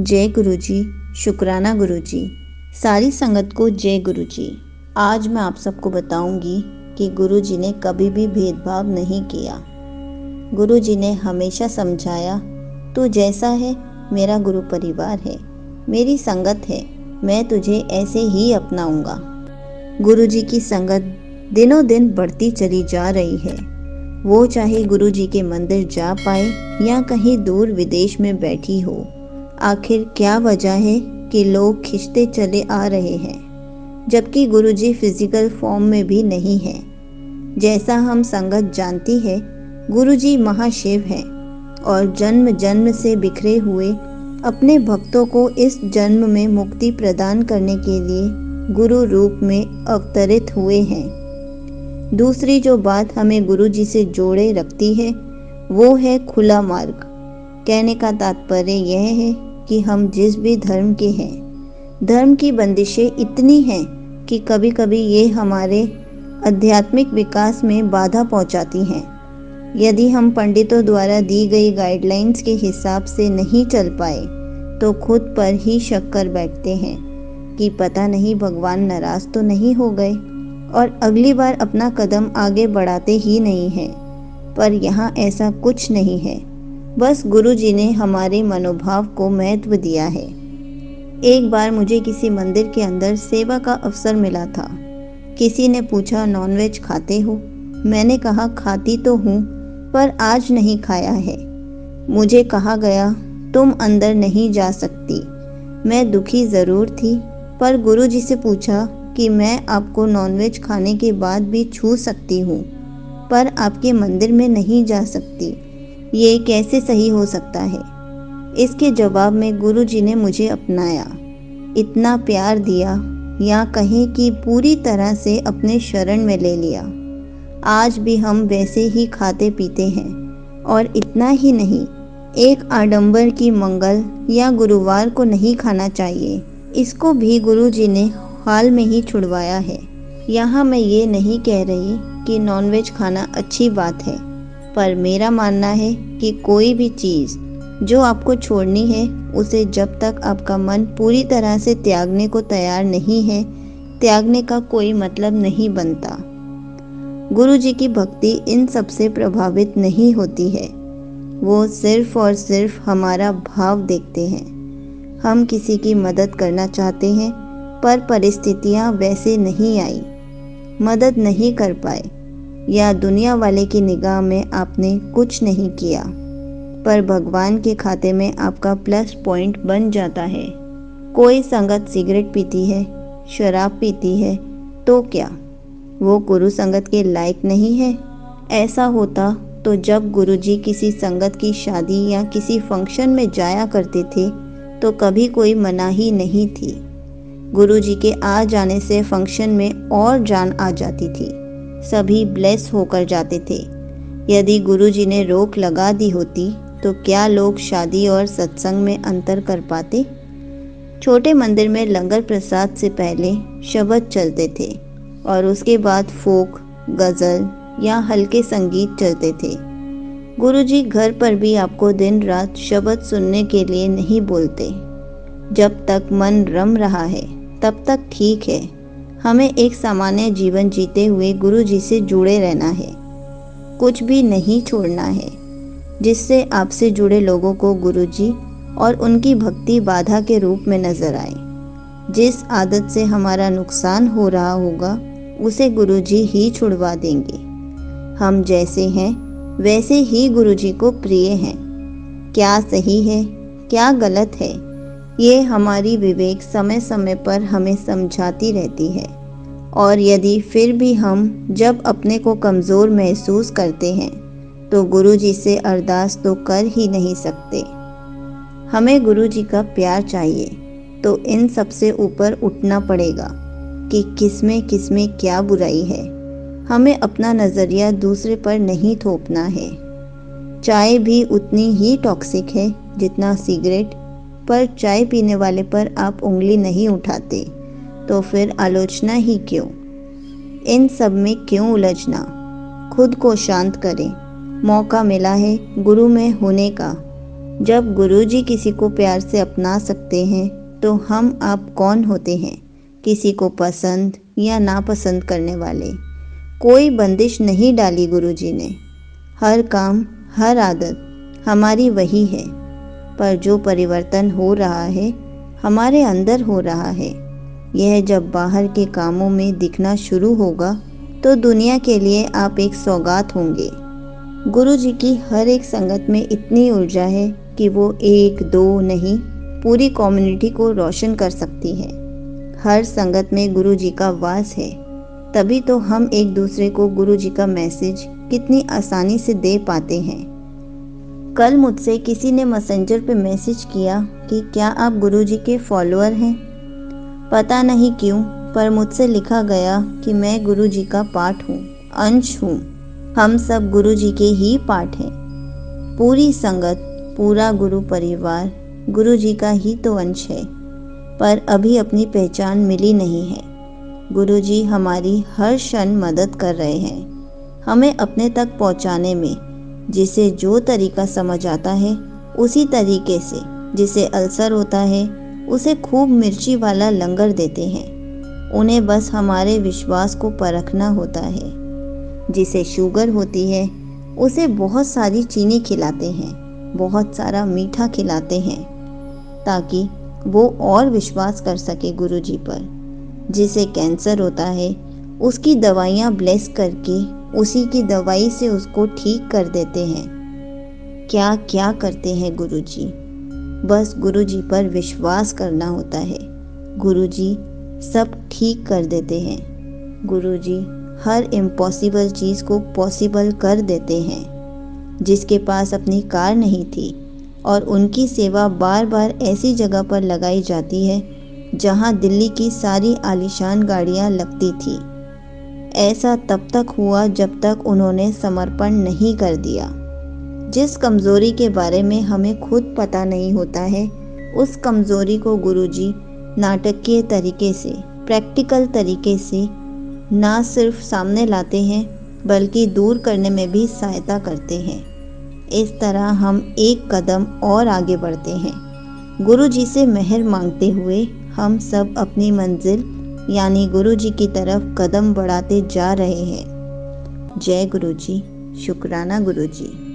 जय गुरुजी, शुक्राना गुरुजी, सारी संगत को जय गुरुजी। आज मैं आप सबको बताऊंगी कि गुरुजी ने कभी भी भेदभाव नहीं किया। गुरुजी ने हमेशा समझाया, तू जैसा है मेरा गुरु परिवार है, मेरी संगत है, मैं तुझे ऐसे ही अपनाऊंगा। गुरुजी की संगत दिनों दिन बढ़ती चली जा रही है। वो चाहे गुरुजी के मंदिर जा पाए या कहीं दूर विदेश में बैठी हो, आखिर क्या वजह है कि लोग खिंचते चले आ रहे हैं, जबकि गुरुजी फिजिकल फॉर्म में भी नहीं है। जैसा हम संगत जानती है, गुरुजी महाशिव हैं और जन्म जन्म से बिखरे हुए अपने भक्तों को इस जन्म में मुक्ति प्रदान करने के लिए गुरु रूप में अवतरित हुए हैं। दूसरी जो बात हमें गुरुजी से जोड़े रखती है वो है खुला मार्ग। कहने का तात्पर्य यह है कि हम जिस भी धर्म के हैं, धर्म की बंदिशें इतनी हैं कि कभी कभी ये हमारे आध्यात्मिक विकास में बाधा पहुंचाती हैं। यदि हम पंडितों द्वारा दी गई गाइडलाइंस के हिसाब से नहीं चल पाए तो खुद पर ही शक कर बैठते हैं कि पता नहीं भगवान नाराज तो नहीं हो गए और अगली बार अपना कदम आगे बढ़ाते ही नहीं हैं। पर यहाँ ऐसा कुछ नहीं है, बस गुरुजी ने हमारे मनोभाव को महत्व दिया है। एक बार मुझे किसी मंदिर के अंदर सेवा का अवसर मिला था। किसी ने पूछा, नॉनवेज खाते हो? मैंने कहा खाती तो हूँ, पर आज नहीं खाया है। मुझे कहा गया, तुम अंदर नहीं जा सकती। मैं दुखी ज़रूर थी, पर गुरुजी से पूछा कि मैं आपको नॉनवेज खाने के बाद भी छू सकती हूँ, पर आपके मंदिर में नहीं जा सकती। ये कैसे सही हो सकता है? इसके जवाब में गुरुजी ने मुझे अपनाया, इतना प्यार दिया, या कहें कि पूरी तरह से अपने शरण में ले लिया। आज भी हम वैसे ही खाते पीते हैं, और इतना ही नहीं, एक आडंबर की मंगल या गुरुवार को नहीं खाना चाहिए, इसको भी गुरुजी ने हाल में ही छुड़वाया है। यहाँ मैं ये नहीं कह रही कि नॉनवेज खाना अच्छी बात है, पर मेरा मानना है कि कोई भी चीज़ जो आपको छोड़नी है, उसे जब तक आपका मन पूरी तरह से त्यागने को तैयार नहीं है, त्यागने का कोई मतलब नहीं बनता। गुरुजी की भक्ति इन सब से प्रभावित नहीं होती है। वो सिर्फ और सिर्फ हमारा भाव देखते हैं। हम किसी की मदद करना चाहते हैं, पर परिस्थितियाँ वैसे नहीं आई, मदद नहीं कर पाए, या दुनिया वाले की निगाह में आपने कुछ नहीं किया, पर भगवान के खाते में आपका प्लस पॉइंट बन जाता है। कोई संगत सिगरेट पीती है, शराब पीती है, तो क्या वो गुरु संगत के लायक नहीं है? ऐसा होता तो जब गुरुजी किसी संगत की शादी या किसी फंक्शन में जाया करते थे तो कभी कोई मनाही नहीं थी। गुरुजी के आ जाने से फंक्शन में और जान आ जाती थी, सभी ब्लेस होकर जाते थे। यदि गुरुजी ने रोक लगा दी होती तो क्या लोग शादी और सत्संग में अंतर कर पाते? छोटे मंदिर में लंगर प्रसाद से पहले शब्द चलते थे और उसके बाद फोक, गज़ल या हल्के संगीत चलते थे। गुरुजी घर पर भी आपको दिन रात शब्द सुनने के लिए नहीं बोलते। जब तक मन रम रहा है तब तक ठीक है। हमें एक सामान्य जीवन जीते हुए गुरुजी से जुड़े रहना है, कुछ भी नहीं छोड़ना है जिससे आपसे जुड़े लोगों को गुरुजी और उनकी भक्ति बाधा के रूप में नजर आए। जिस आदत से हमारा नुकसान हो रहा होगा उसे गुरुजी ही छुड़वा देंगे। हम जैसे हैं वैसे ही गुरुजी को प्रिय हैं। क्या सही है, क्या गलत है, ये हमारी विवेक समय समय पर हमें समझाती रहती है। और यदि फिर भी हम जब अपने को कमज़ोर महसूस करते हैं तो गुरुजी से अरदास तो कर ही नहीं सकते। हमें गुरुजी का प्यार चाहिए तो इन सब से ऊपर उठना पड़ेगा कि किसमें क्या बुराई है। हमें अपना नज़रिया दूसरे पर नहीं थोपना है। चाय भी उतनी ही टॉक्सिक है जितना सिगरेट, पर चाय पीने वाले पर आप उंगली नहीं उठाते, तो फिर आलोचना ही क्यों? इन सब में क्यों उलझना? खुद को शांत करें। मौका मिला है गुरु में होने का, जब गुरुजी किसी को प्यार से अपना सकते हैं तो हम आप कौन होते हैं किसी को पसंद या नापसंद करने वाले। कोई बंदिश नहीं डाली गुरुजी ने। हर काम, हर आदत हमारी वही है, पर जो परिवर्तन हो रहा है हमारे अंदर हो रहा है। यह जब बाहर के कामों में दिखना शुरू होगा तो दुनिया के लिए आप एक सौगात होंगे। गुरुजी की हर एक संगत में इतनी ऊर्जा है कि वो एक दो नहीं, पूरी कम्युनिटी को रोशन कर सकती है। हर संगत में गुरुजी का वास है, तभी तो हम एक दूसरे को गुरुजी का मैसेज कितनी आसानी से दे पाते हैं। कल मुझसे किसी ने मैसेंजर पे मैसेज किया कि क्या आप गुरुजी के फॉलोअर हैं। पता नहीं क्यों, पर मुझसे लिखा गया कि मैं गुरुजी का पार्ट हूँ, अंश हूँ। हम सब गुरुजी के ही पार्ट हैं। पूरी संगत, पूरा गुरु परिवार गुरुजी का ही तो अंश है, पर अभी अपनी पहचान मिली नहीं है। गुरुजी हमारी हर क्षण मदद कर रहे हैं, हमें अपने तक पहुंचाने में। जिसे जो तरीका समझ आता है उसी तरीके से, जिसे अल्सर होता है उसे खूब मिर्ची वाला लंगर देते हैं। उन्हें बस हमारे विश्वास को परखना होता है। जिसे शुगर होती है उसे बहुत सारी चीनी खिलाते हैं, बहुत सारा मीठा खिलाते हैं, ताकि वो और विश्वास कर सके गुरुजी पर। जिसे कैंसर होता है उसकी दवाइयाँ ब्लेस करके उसी की दवाई से उसको ठीक कर देते हैं। क्या क्या करते हैं गुरुजी। बस गुरुजी पर विश्वास करना होता है। गुरुजी सब ठीक कर देते हैं। गुरुजी हर इम्पॉसिबल चीज़ को पॉसिबल कर देते हैं। जिसके पास अपनी कार नहीं थी और उनकी सेवा बार बार ऐसी जगह पर लगाई जाती है जहां दिल्ली की सारी आलीशान गाड़ियां लगती थी। ऐसा तब तक हुआ जब तक उन्होंने समर्पण नहीं कर दिया। जिस कमज़ोरी के बारे में हमें खुद पता नहीं होता है, उस कमज़ोरी को गुरुजी नाटकीय तरीके से, प्रैक्टिकल तरीके से ना सिर्फ सामने लाते हैं बल्कि दूर करने में भी सहायता करते हैं। इस तरह हम एक कदम और आगे बढ़ते हैं। गुरुजी से मेहर मांगते हुए हम सब अपनी मंजिल यानी गुरुजी की तरफ कदम बढ़ाते जा रहे हैं। जय गुरुजी। शुक्राना गुरुजी।